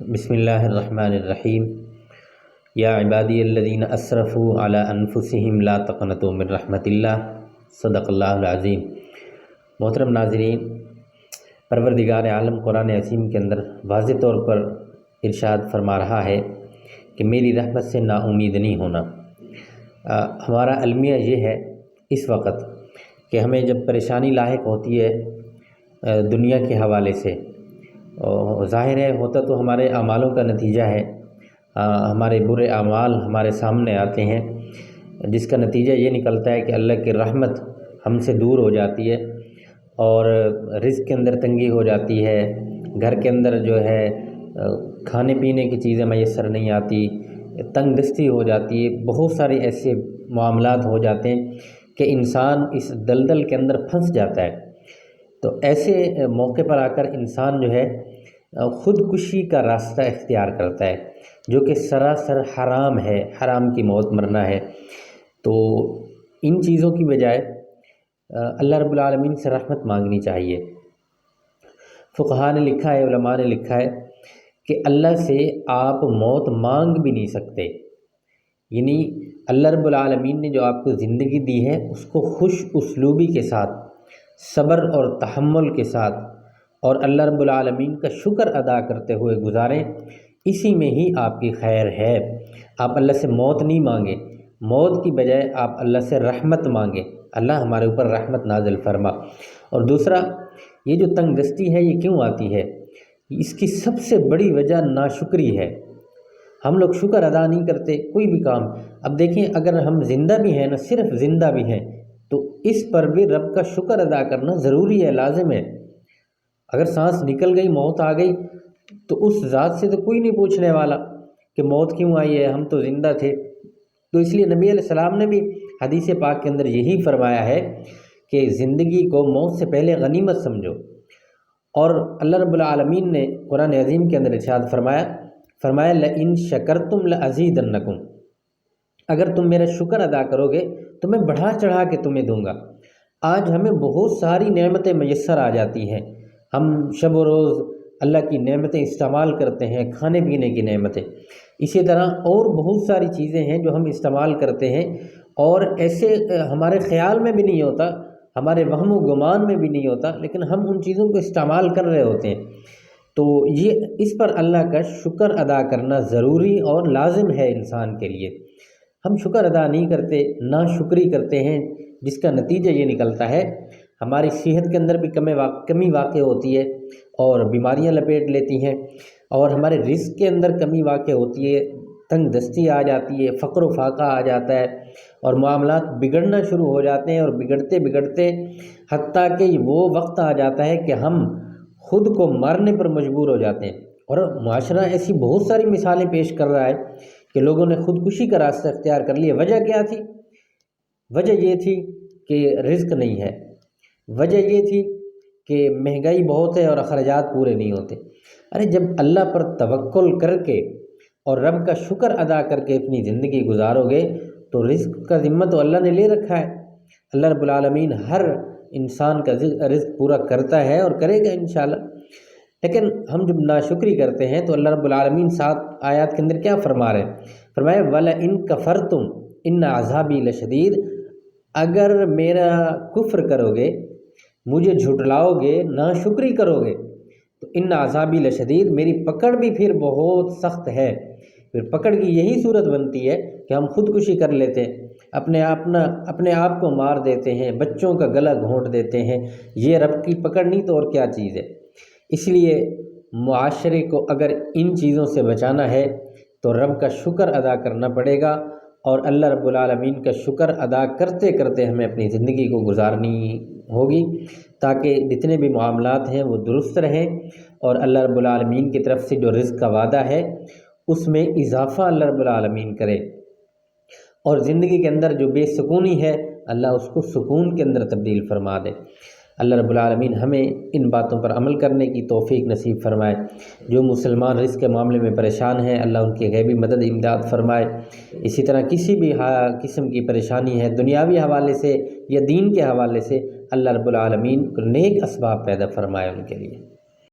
بسم اللہ الرحمن الرحیم۔ یا عبادی الذین اسرفوا علی انفسہم لا تقنطوا من رحمت اللہ، صدق اللہ العظیم۔ محترم ناظرین، پروردگار عالم قرآن عظیم کے اندر واضح طور پر ارشاد فرما رہا ہے کہ میری رحمت سے نا امید نہیں ہونا۔ ہمارا المیہ یہ ہے اس وقت کہ ہمیں جب پریشانی لاحق ہوتی ہے دنیا کے حوالے سے، ظاہر ہے ہوتا تو ہمارے اعمالوں کا نتیجہ ہے، ہمارے برے اعمال ہمارے سامنے آتے ہیں، جس کا نتیجہ یہ نکلتا ہے کہ اللہ کی رحمت ہم سے دور ہو جاتی ہے اور رزق کے اندر تنگی ہو جاتی ہے، گھر کے اندر جو ہے کھانے پینے کی چیزیں میسر نہیں آتی، تنگ دستی ہو جاتی ہے، بہت سارے ایسے معاملات ہو جاتے ہیں کہ انسان اس دلدل کے اندر پھنس جاتا ہے۔ تو ایسے موقع پر آ کر انسان جو ہے خودکشی کا راستہ اختیار کرتا ہے، جو کہ سراسر حرام ہے، حرام کی موت مرنا ہے۔ تو ان چیزوں کی بجائے اللہ رب العالمین سے رحمت مانگنی چاہیے۔ فقہاء نے لکھا ہے، علماء نے لکھا ہے کہ اللہ سے آپ موت مانگ بھی نہیں سکتے، یعنی اللہ رب العالمین نے جو آپ کو زندگی دی ہے اس کو خوش اسلوبی کے ساتھ، صبر اور تحمل کے ساتھ اور اللہ رب العالمین کا شکر ادا کرتے ہوئے گزاریں، اسی میں ہی آپ کی خیر ہے۔ آپ اللہ سے موت نہیں مانگیں، موت کی بجائے آپ اللہ سے رحمت مانگیں، اللہ ہمارے اوپر رحمت نازل فرما۔ اور دوسرا، یہ جو تنگ دستی ہے یہ کیوں آتی ہے؟ اس کی سب سے بڑی وجہ ناشکری ہے۔ ہم لوگ شکر ادا نہیں کرتے کوئی بھی کام۔ اب دیکھیں، اگر ہم زندہ بھی ہیں، نہ صرف زندہ بھی ہیں، تو اس پر بھی رب کا شکر ادا کرنا ضروری ہے، لازم ہے۔ اگر سانس نکل گئی، موت آ گئی، تو اس ذات سے تو کوئی نہیں پوچھنے والا کہ موت کیوں آئی ہے، ہم تو زندہ تھے۔ تو اس لیے نبی علیہ السلام نے بھی حدیث پاک کے اندر یہی فرمایا ہے کہ زندگی کو موت سے پہلے غنیمت سمجھو۔ اور اللہ رب العالمین نے قرآن عظیم کے اندر ارشاد فرمایا لَإِن شَكَرْتُمْ لَأَزِيدَنَّكُمْ، اگر تم میرا شکر ادا کرو گے تو میں بڑھا چڑھا کے تمہیں دوں گا۔ آج ہمیں بہت ساری نعمتیں میسر آ جاتی ہیں، ہم شب و روز اللہ کی نعمتیں استعمال کرتے ہیں، کھانے پینے کی نعمتیں، اسی طرح اور بہت ساری چیزیں ہیں جو ہم استعمال کرتے ہیں اور ایسے ہمارے خیال میں بھی نہیں ہوتا، ہمارے وہم و گمان میں بھی نہیں ہوتا، لیکن ہم ان چیزوں کو استعمال کر رہے ہوتے ہیں۔ تو یہ اس پر اللہ کا شکر ادا کرنا ضروری اور لازم ہے انسان کے لیے۔ ہم شکر ادا نہیں کرتے، ناشکری کرتے ہیں، جس کا نتیجہ یہ نکلتا ہے ہماری صحت کے اندر بھی کمی واقع ہوتی ہے اور بیماریاں لپیٹ لیتی ہیں، اور ہمارے رزق کے اندر کمی واقع ہوتی ہے، تنگ دستی آ جاتی ہے، فقر و فاقہ آ جاتا ہے اور معاملات بگڑنا شروع ہو جاتے ہیں، اور بگڑتے بگڑتے حتیٰ کہ وہ وقت آ جاتا ہے کہ ہم خود کو مارنے پر مجبور ہو جاتے ہیں۔ اور معاشرہ ایسی بہت ساری مثالیں پیش کر رہا ہے کہ لوگوں نے خودکشی کا راستہ اختیار کر لیا۔ وجہ کیا تھی؟ وجہ یہ تھی کہ رزق نہیں ہے، وجہ یہ تھی کہ مہنگائی بہت ہے اور اخراجات پورے نہیں ہوتے۔ ارے جب اللہ پر توکل کر کے اور رب کا شکر ادا کر کے اپنی زندگی گزارو گے تو رزق کا ذمہ تو اللہ نے لے رکھا ہے۔ اللہ رب العالمین ہر انسان کا رزق پورا کرتا ہے اور کرے گا انشاءاللہ۔ لیکن ہم جب ناشکری کرتے ہیں تو اللہ رب العالمین 7 آیات کے اندر کیا فرما رہے ہیں؟ فرمایا وَلَئِن كَفَرْتُمْ إِنَّ عَذَابِي لَشَدِيدٌ، اگر میرا کفر کرو گے، مجھے جھٹلاؤ گے، ناشکری کرو گے تو ان عذابی لشدید، میری پکڑ بھی پھر بہت سخت ہے۔ پھر پکڑ کی یہی صورت بنتی ہے کہ ہم خودکشی کر لیتے ہیں، اپنے آپ کو مار دیتے ہیں، بچوں کا گلا گھونٹ دیتے ہیں۔ یہ رب کی پکڑ نہیں تو اور کیا چیز ہے؟ اس لیے معاشرے کو اگر ان چیزوں سے بچانا ہے تو رب کا شکر ادا کرنا پڑے گا، اور اللہ رب العالمین کا شکر ادا کرتے کرتے ہمیں اپنی زندگی کو گزارنی ہوگی، تاکہ جتنے بھی معاملات ہیں وہ درست رہیں، اور اللہ رب العالمین کی طرف سے جو رزق کا وعدہ ہے اس میں اضافہ اللہ رب العالمین کرے، اور زندگی کے اندر جو بے سکونی ہے اللہ اس کو سکون کے اندر تبدیل فرما دے۔ اللہ رب العالمین ہمیں ان باتوں پر عمل کرنے کی توفیق نصیب فرمائے۔ جو مسلمان رزق کے معاملے میں پریشان ہیں، اللہ ان کی غیبی مدد امداد فرمائے۔ اسی طرح کسی بھی قسم کی پریشانی ہے دنیاوی حوالے سے یا دین کے حوالے سے، اللہ رب العالمین کو نیک اسباب پیدا فرمائے ان کے لیے۔